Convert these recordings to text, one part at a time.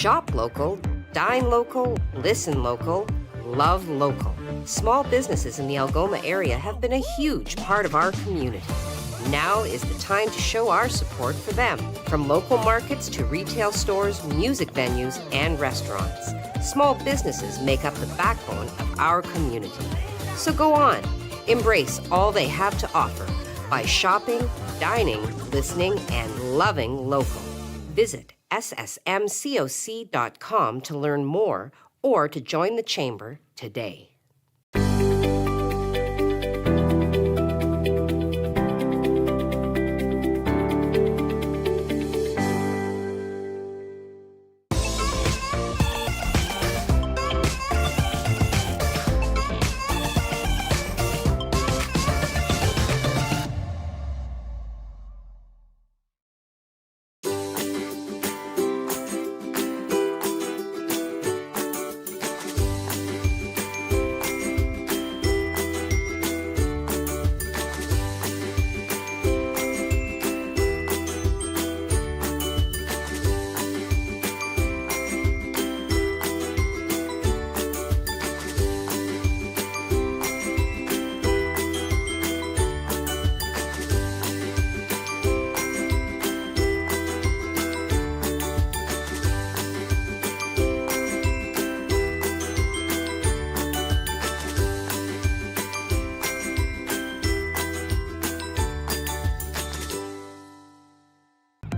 Shop local, dine local, listen local, love local. Small businesses in the Algoma area have been a huge part of our community. Now is the time to show our support for them. From local markets to retail stores, music venues, and restaurants. Small businesses make up the backbone of our community. So go on, embrace all they have to offer by shopping, dining, listening, and loving local. Visit ssmcoc.com to learn more or to join the Chamber today.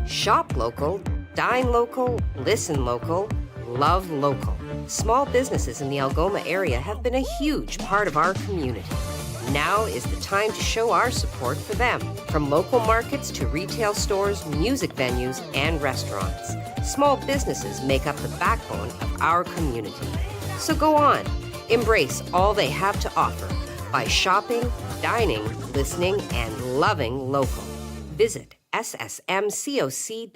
Shop local, dine local, listen local, love local. Small businesses in the Algoma area have been a huge part of our community. Now is the time to show our support for them. From local markets to retail stores, music venues, and restaurants. Small businesses make up the backbone of our community. So go on, embrace all they have to offer by shopping, dining, listening, and loving local. Visit ssmcoc.com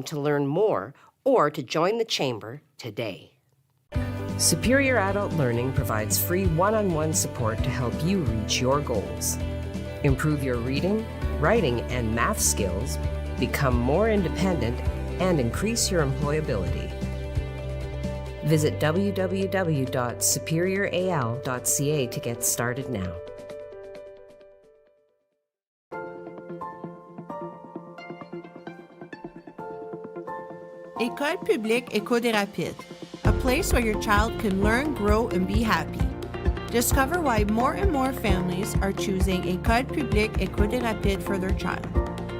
to learn more or to join the Chamber today. Superior Adult Learning provides free one-on-one support to help you reach your goals. Improve your reading, writing, and math skills, become more independent, and increase your employability. Visit www.superioral.ca to get started now. École publique Éco des Rapides, a place where your child can learn, grow, and be happy. Discover why more and more families are choosing École publique Éco des Rapides for their child.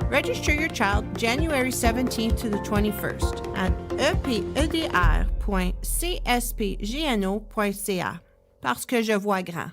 Register your child January 17th to the 21st at epedr.cspgno.ca. Parce que je vois grand.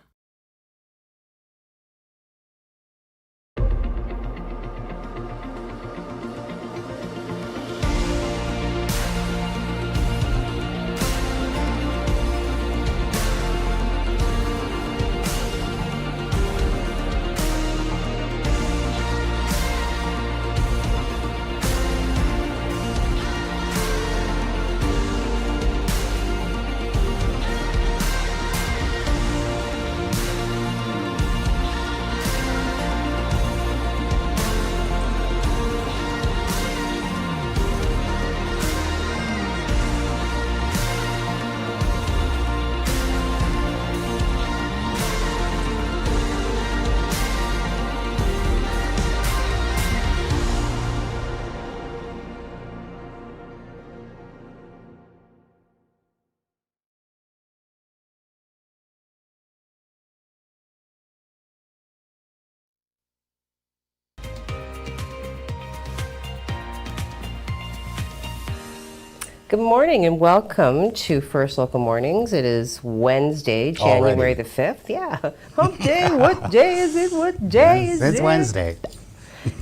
Good morning and welcome to First Local Mornings. It is Wednesday, January the 5th. Yeah. Hump day. What day is it? What day is it? It's Wednesday.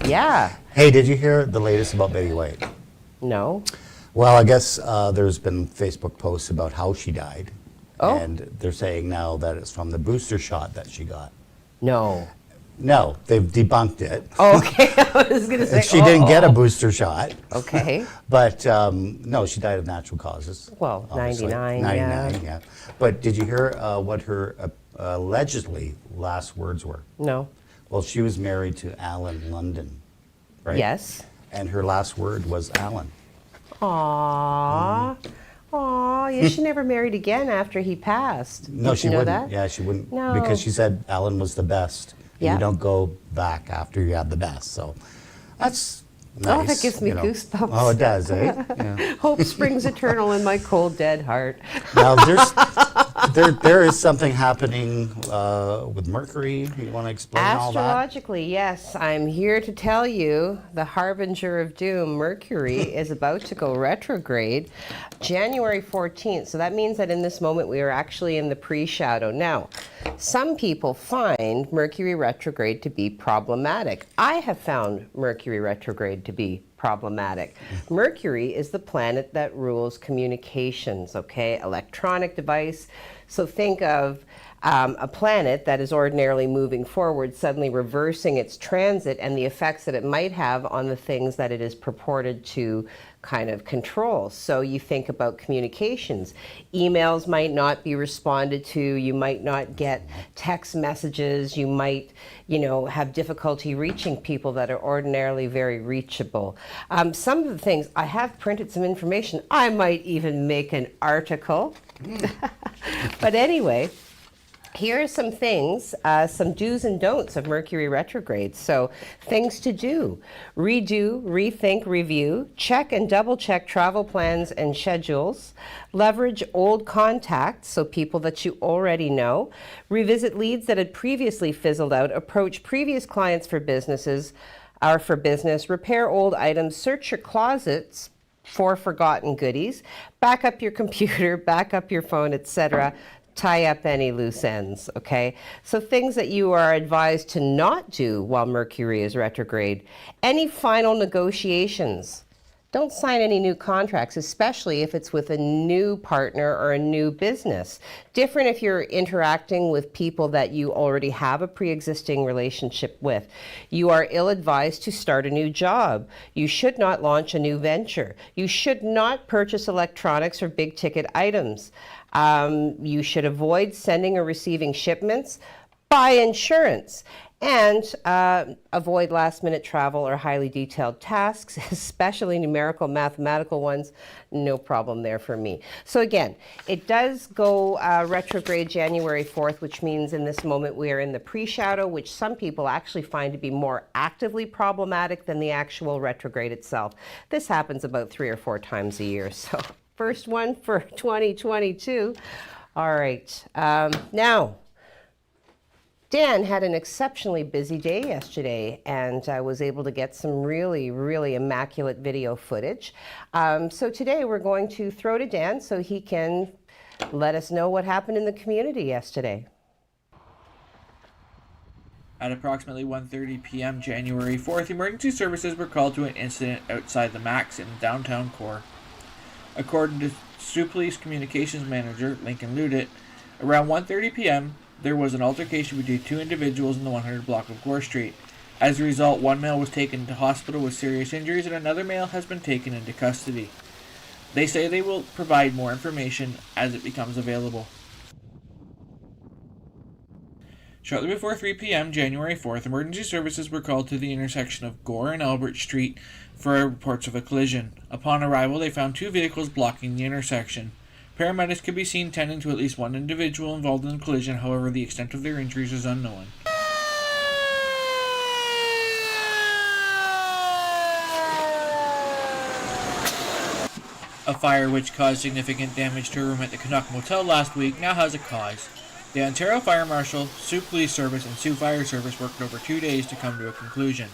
Yeah. Hey, did you hear the latest about Betty White? No. Well, I guess there's been Facebook posts about how she died. Oh. And they're saying now that it's from the booster shot that she got. No. No, they've debunked it. Okay. I was going to say, She didn't get a booster shot. Okay. But no, she died of natural causes. Well, obviously. 99, yeah. But did you hear what her allegedly last words were? No. Well, she was married to Alan London, right? Yes. And her last word was Alan. Aww. Aw, yeah, she never married again after he passed. No, Did she you know wouldn't. that? Yeah, she wouldn't. No. Because she said Alan was the best. And Yeah. you don't go back after you have the best. So that's nice. Oh, that gives me goosebumps. Oh, it does, eh? Yeah. Hope springs eternal in my cold, dead heart. Now, there is something happening with Mercury. You want to explain all that? Astrologically, yes. I'm here to tell you the harbinger of doom, Mercury, is about to go retrograde January 14th. So that means that in this moment we are actually in the pre-shadow. Now, some people find Mercury retrograde to be problematic. I have found Mercury retrograde to be problematic. Mercury is the planet that rules communications, okay? Electronic device. So think of a planet that is ordinarily moving forward, suddenly reversing its transit and the effects that it might have on the things that it is purported to kind of control. So you think about communications. Emails might not be responded to. You might not get text messages. You might, have difficulty reaching people that are ordinarily very reachable. Some of the things, I have printed some information. I might even make an article. But anyway, here are some things, some do's and don'ts of Mercury retrograde. So things to do: redo, rethink, review, check and double check travel plans and schedules, leverage old contacts, so people that you already know, revisit leads that had previously fizzled out, approach previous clients for business, repair old items, search your closets for forgotten goodies, back up your computer, back up your phone, etc. Tie up any loose ends, okay? So things that you are advised to not do while Mercury is retrograde. Any final negotiations. Don't sign any new contracts, especially if it's with a new partner or a new business. Different if you're interacting with people that you already have a pre-existing relationship with. You are ill-advised to start a new job. You should not launch a new venture. You should not purchase electronics or big-ticket items. You should avoid sending or receiving shipments. Buy insurance. And avoid last-minute travel or highly detailed tasks, especially numerical, mathematical ones. No problem there for me. So again, it does go retrograde January 4th, which means in this moment we are in the pre-shadow, which some people actually find to be more actively problematic than the actual retrograde itself. This happens about 3 or 4 times a year. So first one for 2022. All right. Now, Dan had an exceptionally busy day yesterday, and I was able to get some really, really immaculate video footage. So today we're going to throw to Dan so he can let us know what happened in the community yesterday. At approximately 1:30 p.m. January 4th, emergency services were called to an incident outside the Max in downtown Core. According to Sault Police Communications Manager Lincoln Ludit, around 1:30 p.m., there was an altercation between 2 individuals in the 100 block of Gore Street. As a result, one male was taken to hospital with serious injuries and another male has been taken into custody. They say they will provide more information as it becomes available. Shortly before 3 p.m. January 4th, emergency services were called to the intersection of Gore and Albert Street for reports of a collision. Upon arrival, they found 2 vehicles blocking the intersection. Paramedics could be seen tending to at least 1 individual involved in the collision, however, the extent of their injuries is unknown. A fire which caused significant damage to a room at the Canuck Motel last week now has a cause. The Ontario Fire Marshal, Sault Police Service, and Sault Fire Service worked over 2 days to come to a conclusion.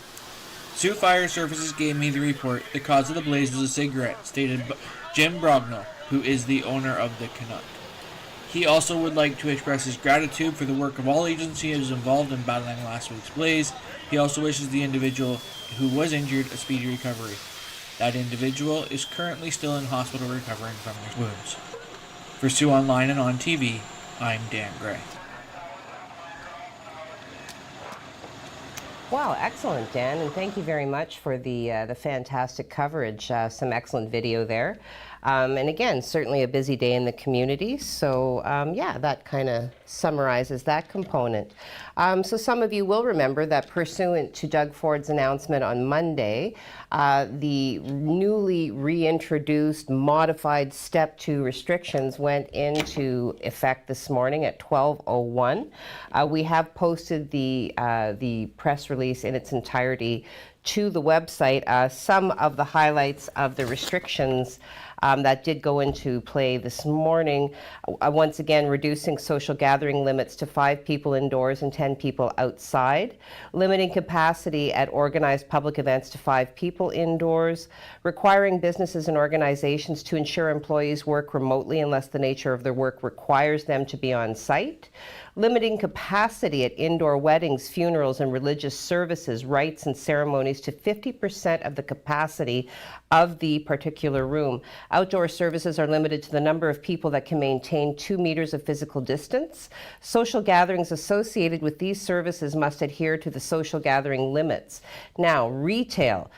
Sault Fire Services gave me the report. The cause of the blaze was a cigarette, stated Jim Brognell, who is the owner of the Canuck. He also would like to express his gratitude for the work of all agencies involved in battling last week's blaze. He also wishes the individual who was injured a speedy recovery. That individual is currently still in hospital recovering from his wounds. For Sault Online and on TV, I'm Dan Gray. Wow, excellent, Dan, and thank you very much for the fantastic coverage. Some excellent video there. And again, certainly a busy day in the community. So yeah, that kind of summarizes that component. So some of you will remember that pursuant to Doug Ford's announcement on Monday, the newly reintroduced modified Step 2 restrictions went into effect this morning at 12:01. We have posted the press release in its entirety to the website. Some of the highlights of the restrictions that did go into play this morning. Once again, reducing social gathering limits to 5 people indoors and 10 people outside, limiting capacity at organized public events to 5 people indoors, requiring businesses and organizations to ensure employees work remotely unless the nature of their work requires them to be on site, limiting capacity at indoor weddings, funerals, and religious services, rites, and ceremonies to 50% of the capacity of the particular room. Outdoor services are limited to the number of people that can maintain 2 meters of physical distance. Social gatherings associated with these services must adhere to the social gathering limits. Now, retail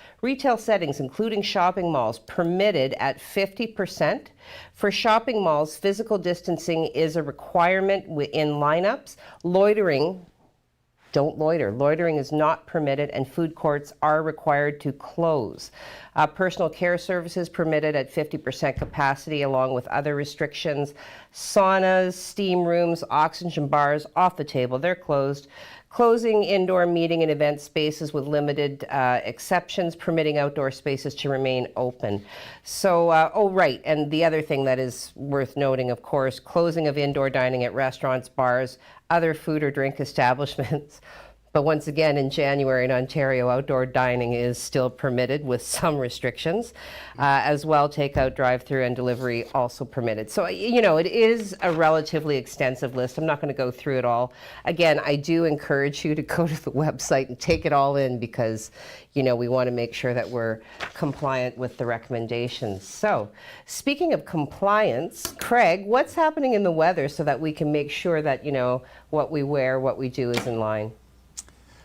settings, including shopping malls, permitted at 50%. For shopping malls, physical distancing is a requirement in lineups. Loitering, don't loiter. Loitering is not permitted, and food courts are required to close. Personal care services permitted at 50% capacity, along with other restrictions. Saunas, steam rooms, oxygen bars, off the table, they're closed. Closing indoor meeting and event spaces with limited exceptions, permitting outdoor spaces to remain open. So, oh right, and the other thing that is worth noting, of course, closing of indoor dining at restaurants, bars, other food or drink establishments. But once again, in January in Ontario, outdoor dining is still permitted with some restrictions. As well, takeout, drive-through, and delivery also permitted. So, you know, it is a relatively extensive list. I'm not going to go through it all. Again, I do encourage you to go to the website and take it all in because, you know, we want to make sure that we're compliant with the recommendations. So, speaking of compliance, Craig, what's happening in the weather so that we can make sure that, you know, what we wear, what we do is in line?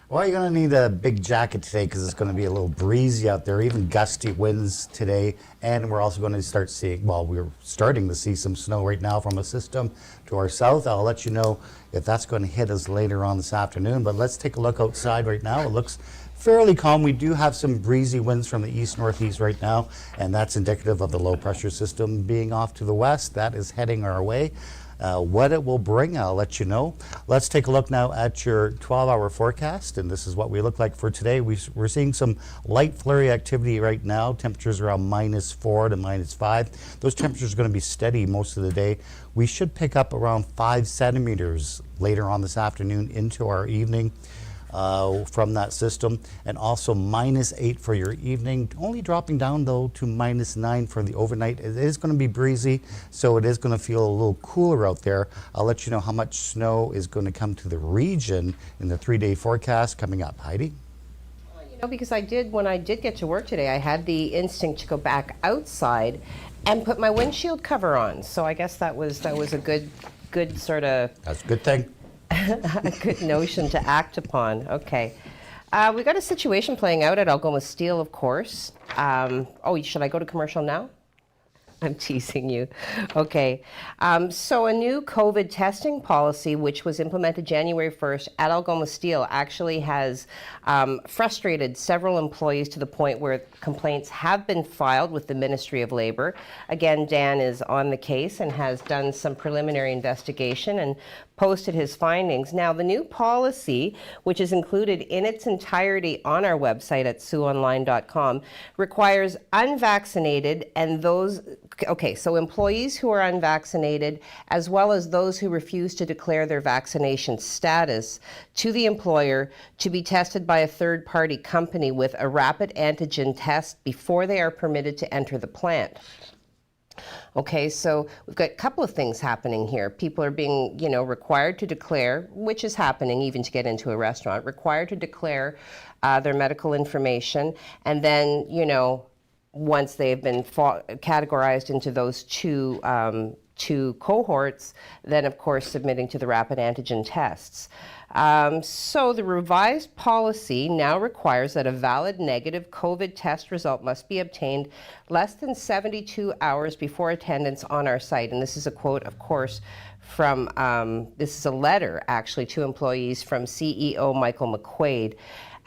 Well, you're going to need a big jacket today because it's going to be a little breezy out there, even gusty winds today. And we're also going to start seeing, well, we're starting to see some snow right now from a system to our south. I'll let you know if that's going to hit us later on this afternoon. But let's take a look outside right now. It looks fairly calm. We do have some breezy winds from the east-northeast right now, and that's indicative of the low-pressure system being off to the west. That is heading our way. What it will bring, I'll let you know. Let's take a look now at your 12-hour forecast, and this is what we look like for today. We're seeing some light flurry activity right now. Temperatures around -4 to -5. Those temperatures are going to be steady most of the day. We should pick up around 5 centimeters later on this afternoon into our evening from that system, and also -8 for your evening, only dropping down though to -9 for the overnight. It is going to be breezy, so it is going to feel a little cooler out there. I'll let you know how much snow is going to come to the region in the 3-day forecast coming up. Heidi? You know, because when I did get to work today, I had the instinct to go back outside and put my windshield cover on. So I guess that was a good sort of... That's a good thing. A good notion to act upon. Okay. We got a situation playing out at Algoma Steel, of course. Oh, should I go to commercial now? I'm teasing you. Okay. So a new COVID testing policy, which was implemented January 1st at Algoma Steel, actually has frustrated several employees to the point where complaints have been filed with the Ministry of Labor. Again, Dan is on the case and has done some preliminary investigation and posted his findings. Now, the new policy, which is included in its entirety on our website at siouxonline.com, requires unvaccinated and those, okay, so employees who are unvaccinated, as well as those who refuse to declare their vaccination status to the employer, to be tested by a third-party company with a rapid antigen test before they are permitted to enter the plant. Okay, so we've got a couple of things happening here. People are being, required to declare, which is happening even to get into a restaurant, required to declare their medical information, and then, once they've been categorized into those two to cohorts than, of course, submitting to the rapid antigen tests. So the revised policy now requires that a valid negative COVID test result must be obtained less than 72 hours before attendance on our site. And this is a quote, of course, from, this is a letter actually to employees from CEO Michael McQuaid.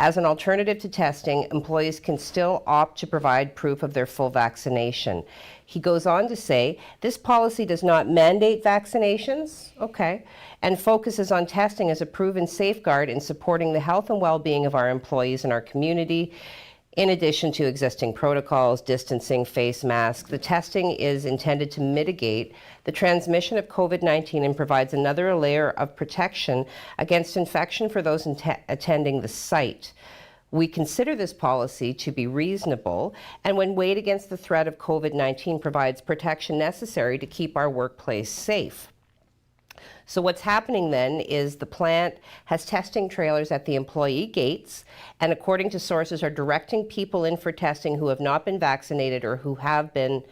As an alternative to testing, employees can still opt to provide proof of their full vaccination. He goes on to say, this policy does not mandate vaccinations, okay, and focuses on testing as a proven safeguard in supporting the health and well-being of our employees and our community. In addition to existing protocols, distancing, face masks, the testing is intended to mitigate the transmission of COVID-19 and provides another layer of protection against infection for those attending the site. We consider this policy to be reasonable, and when weighed against the threat of COVID-19, provides protection necessary to keep our workplace safe. So what's happening then is the plant has testing trailers at the employee gates, and according to sources are directing people in for testing who have not been vaccinated or who have been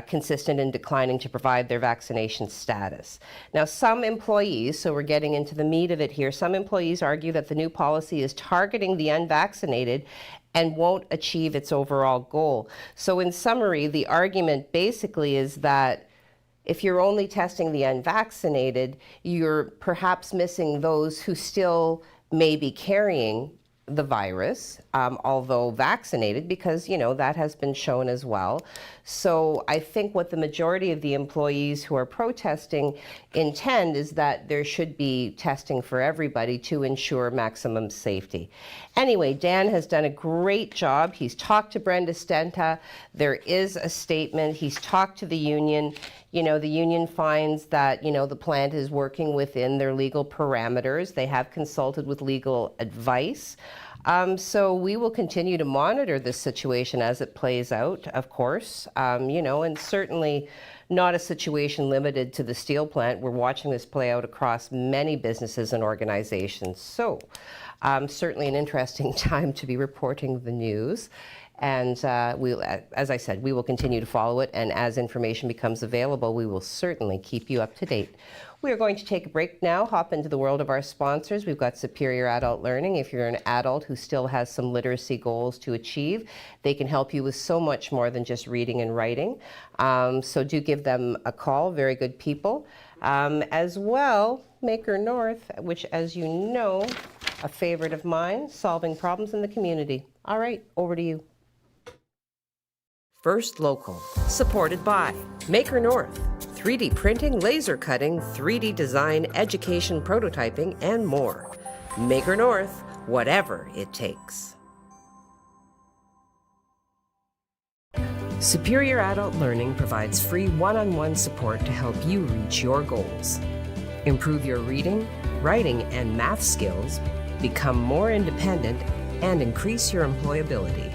consistent in declining to provide their vaccination status. Now, some employees, so we're getting into the meat of it here, some employees argue that the new policy is targeting the unvaccinated and won't achieve its overall goal. So in summary, the argument basically is that if you're only testing the unvaccinated, you're perhaps missing those who still may be carrying the virus, although vaccinated, because, you know, that has been shown as well. So I think what the majority of the employees who are protesting intend is that there should be testing for everybody to ensure maximum safety. Anyway, Dan has done a great job. He's talked to Brenda Stenta. There is a statement. He's talked to the union. You know, the union finds that, you know, the plant is working within their legal parameters. They have consulted with legal advice. So we will continue to monitor this situation as it plays out, of course, you know, and certainly not a situation limited to the steel plant. We're watching this play out across many businesses and organizations. So certainly an interesting time to be reporting the news. And we'll, as I said, we will continue to follow it, and as information becomes available, we will certainly keep you up to date. We are going to take a break now, hop into the world of our sponsors. We've got Superior Adult Learning. If you're an adult who still has some literacy goals to achieve, they can help you with so much more than just reading and writing. So do give them a call, very good people. As well, Maker North, which, as you know, a favorite of mine, solving problems in the community. All right, over to you. First Local, supported by Maker North, 3D printing, laser cutting, 3D design, education, prototyping, and more. Maker North, whatever it takes. Superior Adult Learning provides free one-on-one support to help you reach your goals. Improve your reading, writing, and math skills, become more independent, and increase your employability.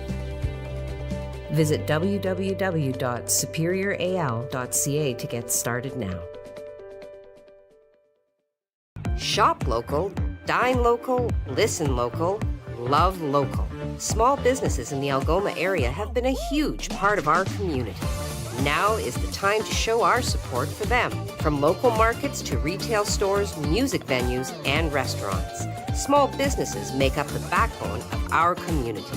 Visit www.superioral.ca to get started now. Shop local, dine local, listen local, love local. Small businesses in the Algoma area have been a huge part of our community. Now is the time to show our support for them. From local markets to retail stores, music venues, and restaurants, small businesses make up the backbone of our community.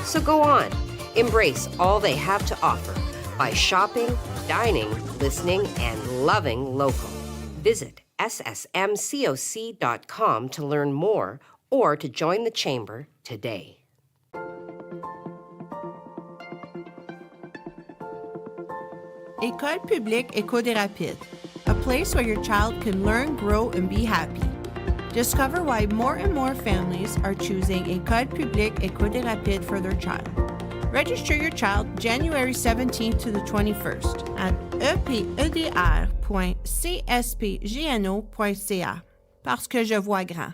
So go on. Embrace all they have to offer by shopping, dining, listening, and loving local. Visit ssmcoc.com to learn more or to join the chamber today. École publique Éco des Rapides, a place where your child can learn, grow, and be happy. Discover why more and more families are choosing École publique Éco des Rapides for their child. Register your child January 17th to the 21st at epedr.cspgno.ca. Parce que je vois grand.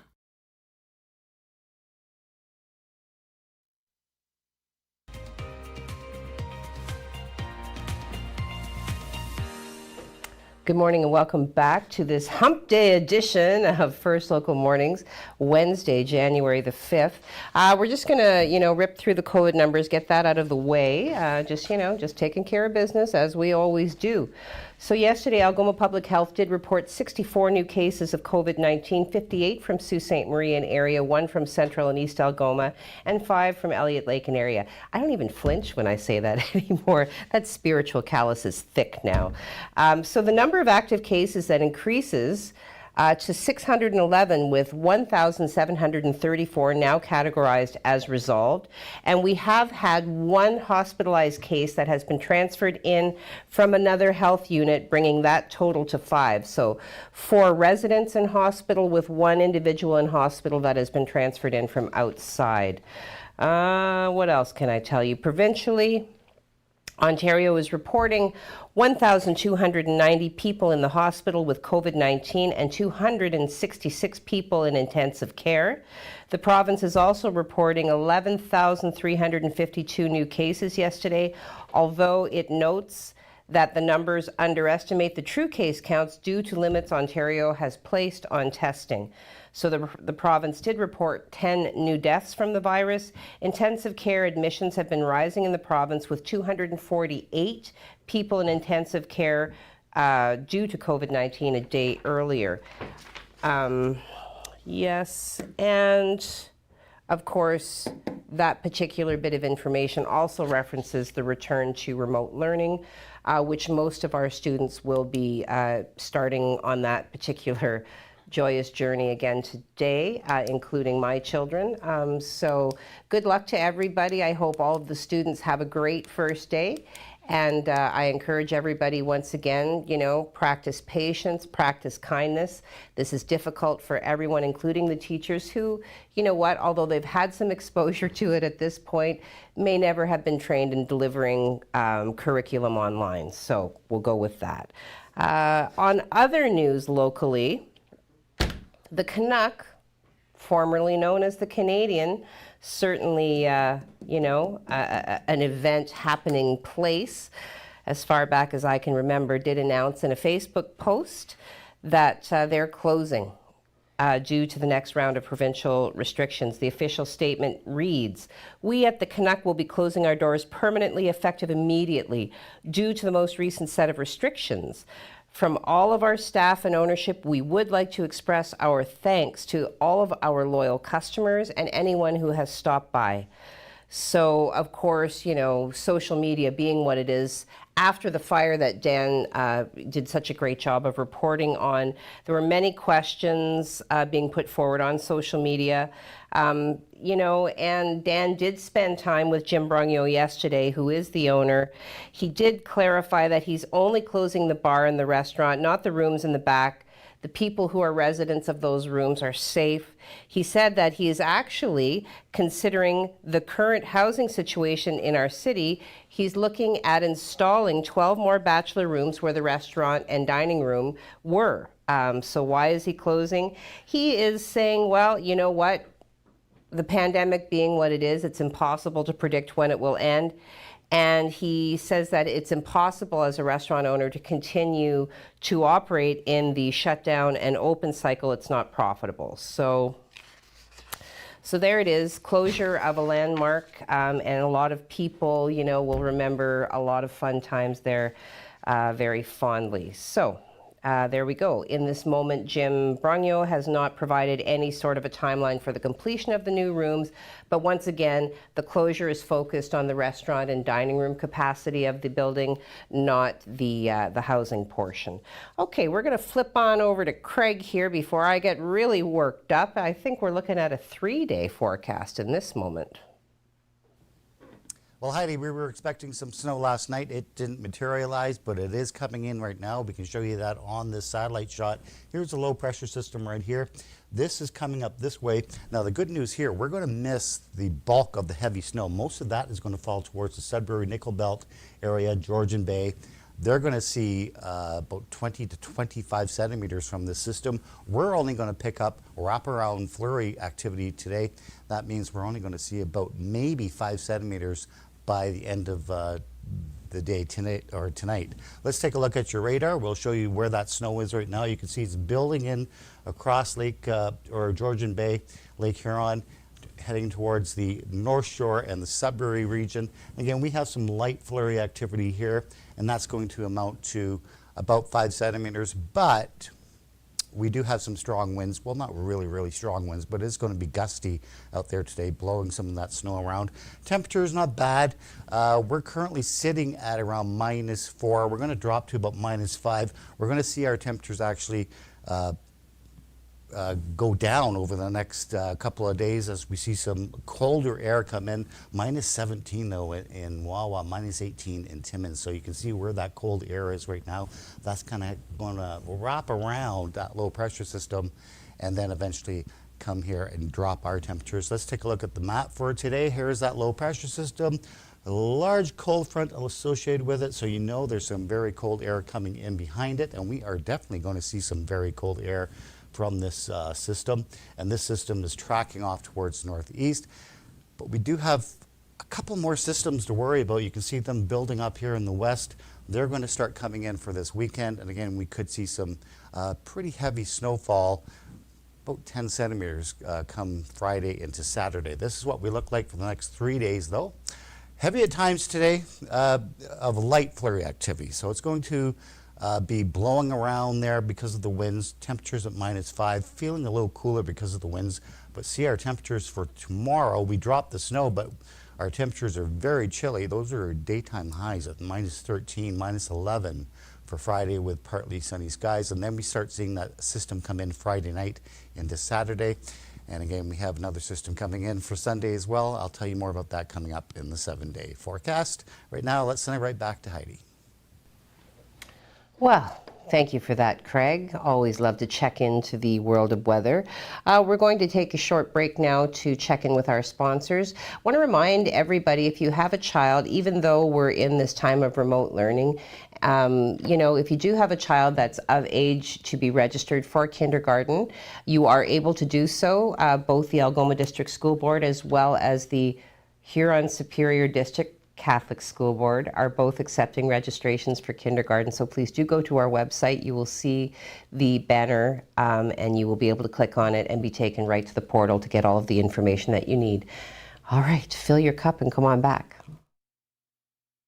Good morning and welcome back to this hump day edition of First Local Mornings, Wednesday, January the 5th. We're just going to, rip through the COVID numbers, get that out of the way, just taking care of business as we always do. So yesterday, Algoma Public Health did report 64 new cases of COVID-19, 58 from Sault Ste. Marie and area, 1 from Central and East Algoma, and 5 from Elliott Lake and area. I don't even flinch when I say that anymore. That spiritual callus is thick now. So the number of active cases that increases to 611, with 1,734 now categorized as resolved. And we have had 1 hospitalized case that has been transferred in from another health unit, bringing that total to 5. So 4 residents in hospital with 1 individual in hospital that has been transferred in from outside. What else can I tell you? Provincially, Ontario is reporting 1,290 people in the hospital with COVID-19 and 266 people in intensive care. The province is also reporting 11,352 new cases yesterday, although it notes that the numbers underestimate the true case counts due to limits Ontario has placed on testing. So the province did report 10 new deaths from the virus. Intensive care admissions have been rising in the province, with 248 people in intensive care due to COVID-19 a day earlier. Yes, and of course, that particular bit of information also references the return to remote learning, which most of our students will be starting on that particular joyous journey again today, including my children. So good luck to everybody. I hope all of the students have a great first day. And I encourage everybody once again, practice patience, practice kindness. This is difficult for everyone, including the teachers who, although they've had some exposure to it at this point, may never have been trained in delivering curriculum online. So we'll go with that. On other news locally, the Canuck, formerly known as the Canadian, certainly, an event happening place, as far back as I can remember, did announce in a Facebook post that they're closing due to the next round of provincial restrictions. The official statement reads, "We at the Canuck will be closing our doors permanently, effective immediately, due to the most recent set of restrictions. From all of our staff and ownership, we would like to express our thanks to all of our loyal customers and anyone who has stopped by." So, of course, social media being what it is, after the fire that Dan did such a great job of reporting on, there were many questions being put forward on social media. And Dan did spend time with Jim Brogno yesterday, who is the owner. He did clarify that he's only closing the bar and the restaurant, not the rooms in the back. The people who are residents of those rooms are safe. He said that he is actually considering the current housing situation in our city. He's looking at installing 12 more bachelor rooms where the restaurant and dining room were. So why is he closing? He is saying, well, you know what? The pandemic being what it is, it's impossible to predict when it will end. And he says that it's impossible as a restaurant owner to continue to operate in the shutdown and open cycle. It's not profitable. So there it is, closure of a landmark, and a lot of people, will remember a lot of fun times there very fondly. So there we go. In this moment, Jim Brogno has not provided any sort of a timeline for the completion of the new rooms, but once again, the closure is focused on the restaurant and dining room capacity of the building, not the housing portion. Okay, we're going to flip on over to Craig here before I get really worked up. I think we're looking at a 3-day forecast in this moment. Well, Heidi, we were expecting some snow last night. It didn't materialize, but it is coming in right now. We can show you that on this satellite shot. Here's a low pressure system right here. This is coming up this way. Now, the good news here, we're going to miss the bulk of the heavy snow. Most of that is going to fall towards the Sudbury Nickel Belt area, Georgian Bay. They're going to see about 20 to 25 centimeters from this system. We're only going to pick up wraparound flurry activity today. That means we're only going to see about maybe 5 centimeters by the end of the day tonight. Let's take a look at your radar. We'll show you where that snow is right now. You can see it's building in across Lake or Georgian Bay, Lake Huron, heading towards the North Shore and the Sudbury region. Again, we have some light flurry activity here, and that's going to amount to about 5 centimeters, but we do have some strong winds. Well, not really strong winds, but it's going to be gusty out there today, blowing some of that snow around. Temperature is not bad. We're currently sitting at around -4. We're going to drop to about -5. We're going to see our temperatures actually go down over the next couple of days as we see some colder air come in. -17 though in Wawa, -18 in Timmins. So you can see where that cold air is right now. That's kind of going to wrap around that low pressure system and then eventually come here and drop our temperatures. Let's take a look at the map for today. Here's that low pressure system. A large cold front associated with it, so you know there's some very cold air coming in behind it, and we are definitely going to see some very cold air from this system, and this system is tracking off towards the northeast. But we do have a couple more systems to worry about. You can see them building up here in the west. They're going to start coming in for this weekend, and again, we could see some pretty heavy snowfall, about 10 centimeters come Friday into Saturday. This is what we look like for the next 3 days, though. Heavy at times today of light flurry activity, so it's going to be blowing around there because of the winds. Temperatures at -5, feeling a little cooler because of the winds. But see our temperatures for tomorrow. We dropped the snow, but our temperatures are very chilly. Those are daytime highs at -13, -11 for Friday with partly sunny skies. And then we start seeing that system come in Friday night into Saturday. And again, we have another system coming in for Sunday as well. I'll tell you more about that coming up in the 7-day forecast. Right now, let's send it right back to Heidi. Well, thank you for that, Craig. Always love to check into the world of weather. We're going to take a short break now to check in with our sponsors. I want to remind everybody, if you have a child, even though we're in this time of remote learning, you know, if you do have a child that's of age to be registered for kindergarten, you are able to do so. Both the Algoma District School Board as well as the Huron Superior District Catholic School Board are both accepting registrations for kindergarten. So please do go to our website. You will see the banner and you will be able to click on it and be taken right to the portal to get all of the information that you need. All right, fill your cup and come on back.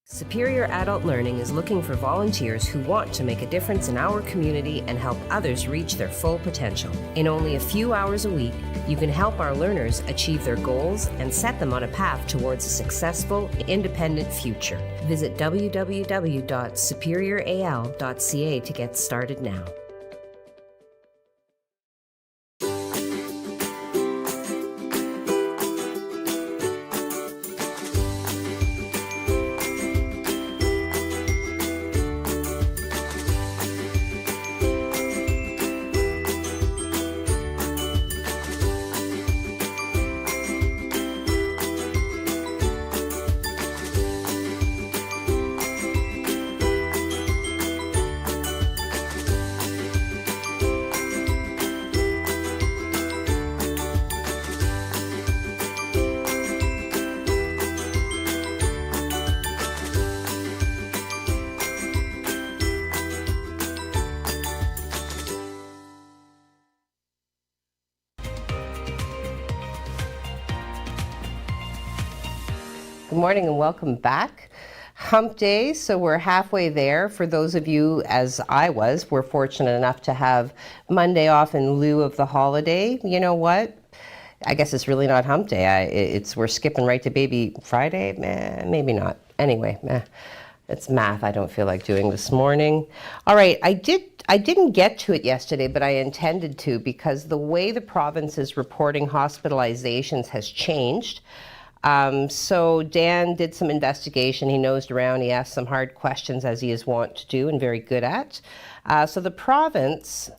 Superior Adult Learning is looking for volunteers who want to make a difference in our community and help others reach their full potential. In only a few hours a week, you can help our learners achieve their goals and set them on a path towards a successful, independent future. Visit www.superioral.ca to get started now. Good morning and welcome back. Hump Day, so we're halfway there. For those of you, as I was, were fortunate enough to have Monday off in lieu of the holiday. You know what? I guess it's really not Hump Day. We're skipping right to Baby Friday. Maybe not. Anyway, it's math I don't feel like doing this morning. All right, I didn't get to it yesterday, but I intended to because the way the province is reporting hospitalizations has changed. So Dan did some investigation. He nosed around. He asked some hard questions, as he is wont to do and very good at. So the province,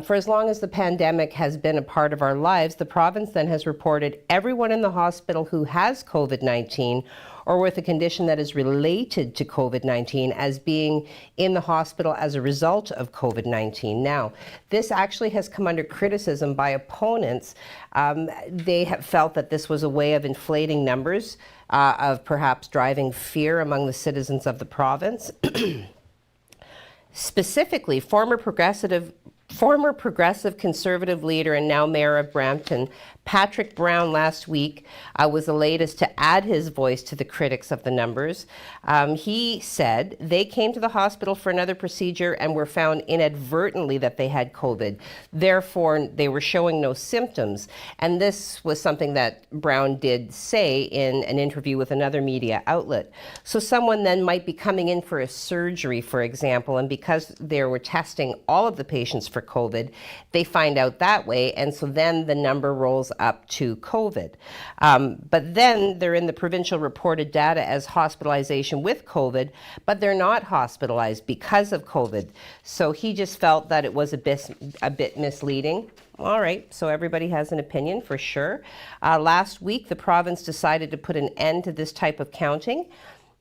for as long as the pandemic has been a part of our lives, the province then has reported everyone in the hospital who has COVID-19 or with a condition that is related to COVID-19 as being in the hospital as a result of COVID-19. Now, this actually has come under criticism by opponents. They have felt that this was a way of inflating numbers, of perhaps driving fear among the citizens of the province. Specifically, former progressive Conservative leader and now mayor of Brampton, Patrick Brown, last week was the latest to add his voice to the critics of the numbers. He said they came to the hospital for another procedure and were found inadvertently that they had COVID. Therefore, they were showing no symptoms. And this was something that Brown did say in an interview with another media outlet. So someone then might be coming in for a surgery, for example, and because they were testing all of the patients for COVID, they find out that way, and so then the number rolls up to COVID. But then they're in the provincial reported data as hospitalization with COVID, but they're not hospitalized because of COVID. So he just felt that it was a bit misleading. All right, so everybody has an opinion for sure. Last week, the province decided to put an end to this type of counting.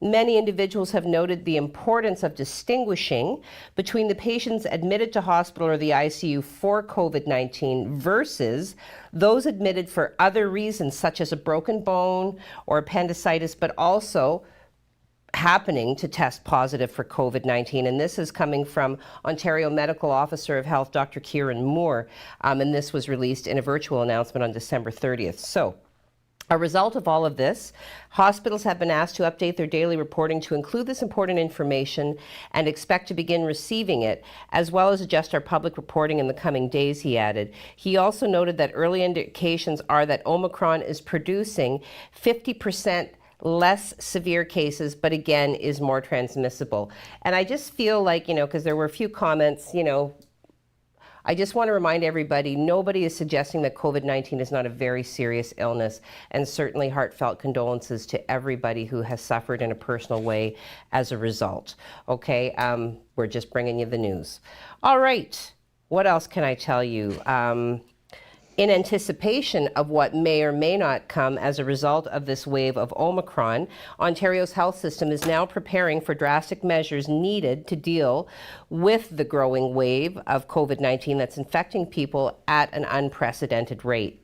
Many individuals have noted the importance of distinguishing between the patients admitted to hospital or the ICU for COVID-19 versus those admitted for other reasons, such as a broken bone or appendicitis, but also happening to test positive for COVID-19. And this is coming from Ontario Medical Officer of Health, Dr. Kieran Moore. And this was released in a virtual announcement on December 30th. So, a result of all of this, hospitals have been asked to update their daily reporting to include this important information and expect to begin receiving it, as well as adjust our public reporting in the coming days, he added. He also noted that early indications are that Omicron is producing 50% less severe cases, but again, is more transmissible. And I just feel like, because there were a few comments, I just want to remind everybody, nobody is suggesting that COVID-19 is not a very serious illness, and certainly heartfelt condolences to everybody who has suffered in a personal way as a result. Okay, we're just bringing you the news. All right, what else can I tell you? In anticipation of what may or may not come as a result of this wave of Omicron, Ontario's health system is now preparing for drastic measures needed to deal with the growing wave of COVID-19 that's infecting people at an unprecedented rate.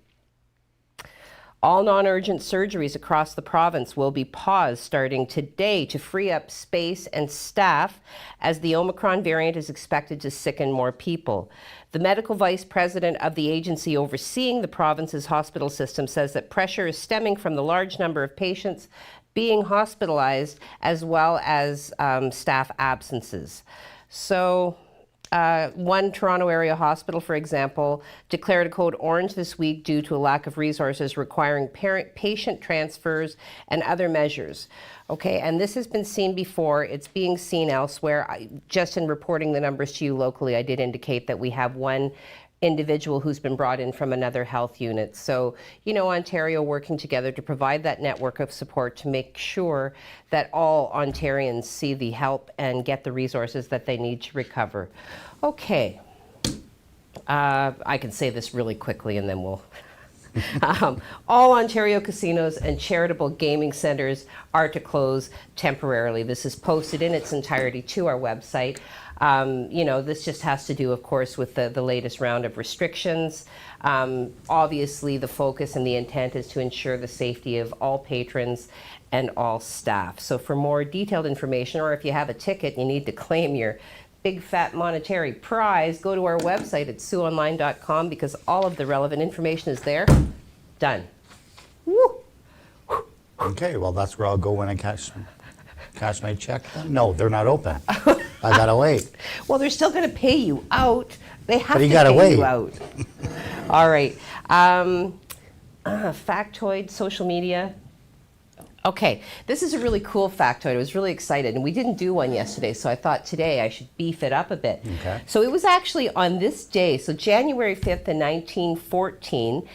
All non-urgent surgeries across the province will be paused starting today to free up space and staff as the Omicron variant is expected to sicken more people. The medical vice president of the agency overseeing the province's hospital system says that pressure is stemming from the large number of patients being hospitalized as well as staff absences. So, one Toronto area hospital, for example, declared a code orange this week due to a lack of resources requiring patient transfers and other measures. Okay, and this has been seen before. It's being seen elsewhere. Just in reporting the numbers to you locally, I did indicate that we have one individual who's been brought in from another health unit. So, Ontario working together to provide that network of support to make sure that all Ontarians see the help and get the resources that they need to recover. Okay, I can say this really quickly and then we'll... all Ontario casinos and charitable gaming centres are to close temporarily. This is posted in its entirety to our website. This just has to do, of course, with the latest round of restrictions. Obviously, the focus and the intent is to ensure the safety of all patrons and all staff. So for more detailed information, or if you have a ticket, you need to claim your big fat monetary prize, go to our website at SiouxOnline.com because all of the relevant information is there. Done. Woo. Okay, well, that's where I'll go when I cash my check then? No, they're not open. I gotta wait. Well, they're still going to pay you out. They have But you to gotta pay wait. you out. All right. Factoid, social media. Okay, this is a really cool factoid. I was really excited, and we didn't do one yesterday, so I thought today I should beef it up a bit. Okay. So it was actually on this day, so January 5th in 1914,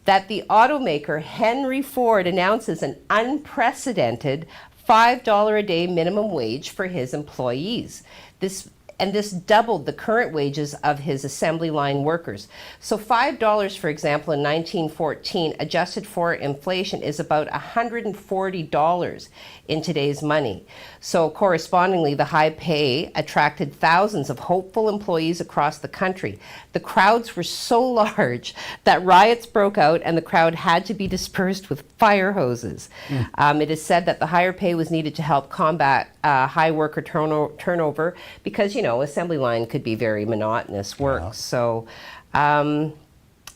that the automaker Henry Ford announces an unprecedented $5 a day minimum wage for his employees. This and this doubled the current wages of his assembly line workers. So $5, for example, in 1914, adjusted for inflation, is about $140 in today's money. So correspondingly, the high pay attracted thousands of hopeful employees across the country. The crowds were so large that riots broke out and the crowd had to be dispersed with fire hoses. It is said that the higher pay was needed to help combat high worker turnover because, assembly line could be very monotonous work. Yeah. So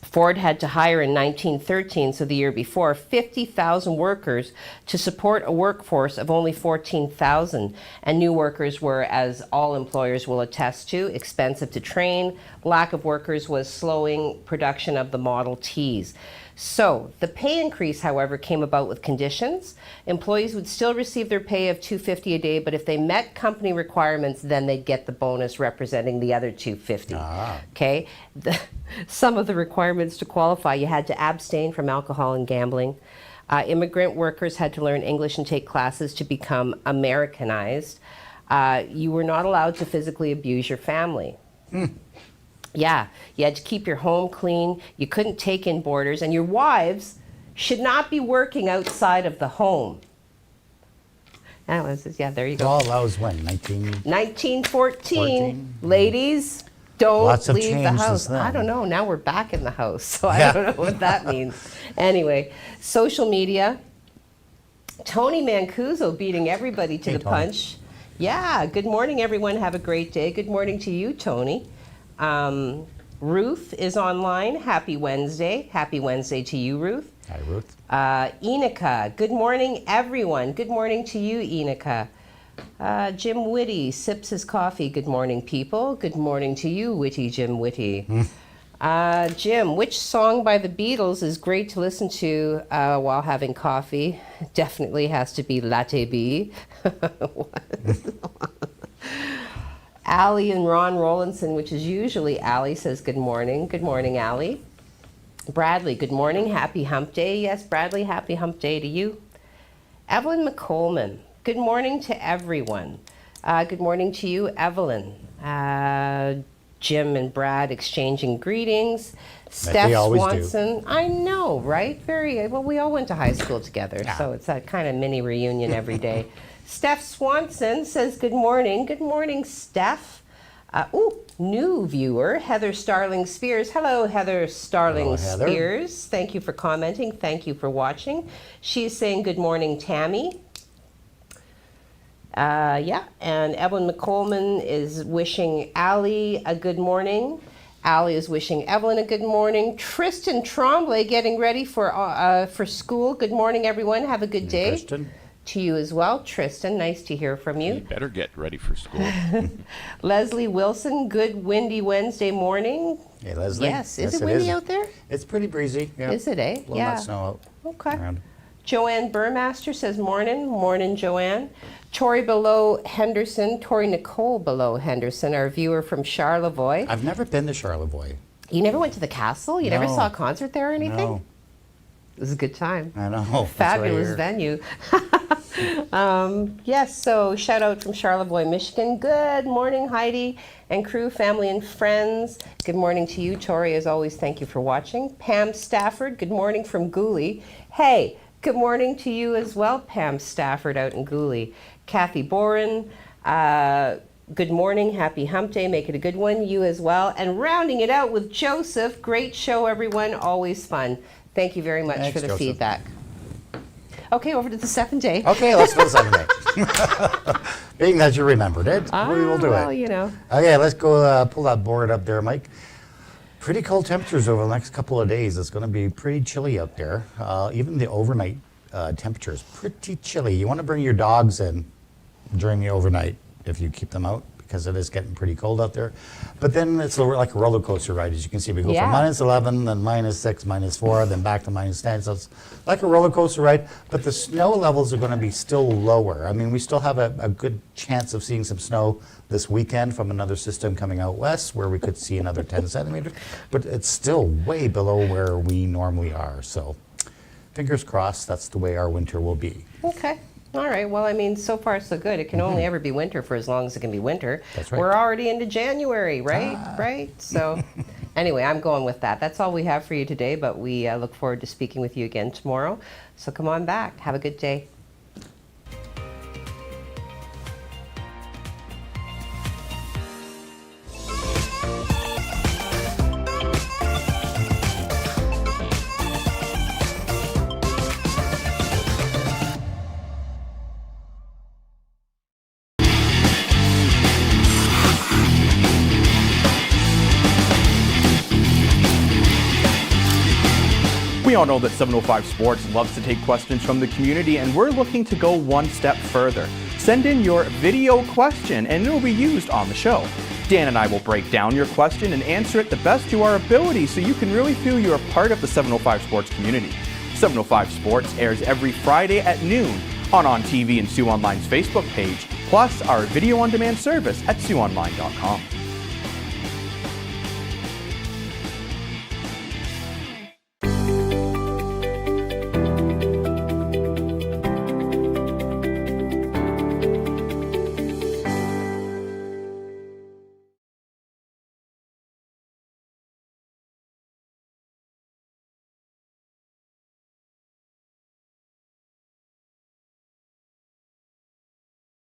Ford had to hire in 1913, so the year before, 50,000 workers to support a workforce of only 14,000. And new workers were, as all employers will attest to, expensive to train. Lack of workers was slowing production of the Model Ts. So the pay increase, however, came about with conditions. Employees would still receive their pay of $250 a day, but if they met company requirements, then they'd get the bonus representing the other $250. Okay. Some of the requirements to qualify: you had to abstain from alcohol and gambling. Immigrant workers had to learn English and take classes to become Americanized. You were not allowed to physically abuse your family. Yeah, you had to keep your home clean. You couldn't take in boarders, and your wives should not be working outside of the home. That was, there you go. Oh, that was when? 1914. 14? Ladies, don't Lots have leave the changed house. since then. I don't know. Now we're back in the house, so I don't know what that means. Anyway, social media. Tony Mancuso beating everybody to the Tony. punch. Yeah, good morning, everyone. Have a great day. Good morning to you, Tony. Ruth is online. Happy Wednesday. Happy Wednesday to you, Ruth. Hi, Ruth. Enika, good morning, everyone. Good morning to you, Enika. Jim Whitty sips his coffee. Good morning, people. Good morning to you, Witty Jim Whitty. Jim, which song by the Beatles is great to listen to while having coffee? Definitely has to be Latte B. Allie and Ron Rollinson, which is usually Allie, says good morning. Good morning, Allie. Bradley, good morning. Happy hump day. Yes, Bradley, happy hump day to you. Evelyn McColeman, good morning to everyone. Good morning to you, Evelyn. Jim and Brad exchanging greetings. Steph they always Swanson, I know, right? Very well. We all went to high school together, so it's a kind of mini reunion every day. Steph Swanson says good morning. Good morning, Steph. New viewer, Heather Starling Spears. Hello, Heather Starling Heather. Spears. Thank you for commenting. Thank you for watching. She's saying good morning, Tammy. And Evelyn McColeman is wishing Allie a good morning. Allie is wishing Evelyn a good morning. Tristan Tremblay getting ready for school. Good morning, everyone. Have a good day. Tristan. To you as well, Tristan. Nice to hear from you. You better get ready for school. Leslie Wilson, good windy Wednesday morning. Hey, Leslie. Yes, is it windy out there? It's pretty breezy. Yeah. Is it, eh? A little Yeah. not snow out. Okay. Around. Joanne Burmaster says morning. Morning, Joanne. Tori Below Henderson, Tori Nicole Below Henderson, our viewer from Charlevoix. I've never been to Charlevoix. You never went to the castle? You never No. saw a concert there or anything? No, It was a good time. I know. That's what I Fabulous hear. venue. Yes, so shout out from Charlevoix, Michigan. Good morning, Heidi and crew, family and friends. Good morning to you, Tori. As always, thank you for watching. Pam Stafford, good morning from Gooley. Hey, good morning to you as well, Pam Stafford out in Gooley. Kathy Boren, good morning, happy hump day, make it a good one. You as well. And rounding it out with Joseph, great show, everyone, always fun. Thank you very much Thanks, for the Joseph. feedback. Okay, over to the 7th day. Okay, let's go to Sunday. Being that you remembered it, we will do well, it. you know. Okay, let's go pull that board up there, Mike. Pretty cold temperatures over the next couple of days. It's going to be pretty chilly out there. Even the overnight temperature is pretty chilly. You want to bring your dogs in during the overnight if you keep them out, because it is getting pretty cold out there. But then it's like a roller coaster ride. As you can see, we go Yeah. from -11, then -6, -4, then back to -10. So it's like a roller coaster ride, but the snow levels are going to be still lower. I mean, we still have a good chance of seeing some snow this weekend from another system coming out west, where we could see another 10 centimeters, but it's still way below where we normally are. So fingers crossed, that's the way our winter will be. Okay. All right. Well, I mean, so far so good. It can only ever be winter for as long as it can be winter. That's right. We're already into January, right? Right. So, anyway, I'm going with that. That's all we have for you today. But we look forward to speaking with you again tomorrow. So come on back. Have a good day. We all know that 705 Sports loves to take questions from the community, and we're looking to go one step further. Send in your video question, and it will be used on the show. Dan and I will break down your question and answer it the best to our ability so you can really feel you're a part of the 705 Sports community. 705 Sports airs every Friday at noon on TV and Sioux Online's Facebook page, plus our video-on-demand service at SiouxOnline.com.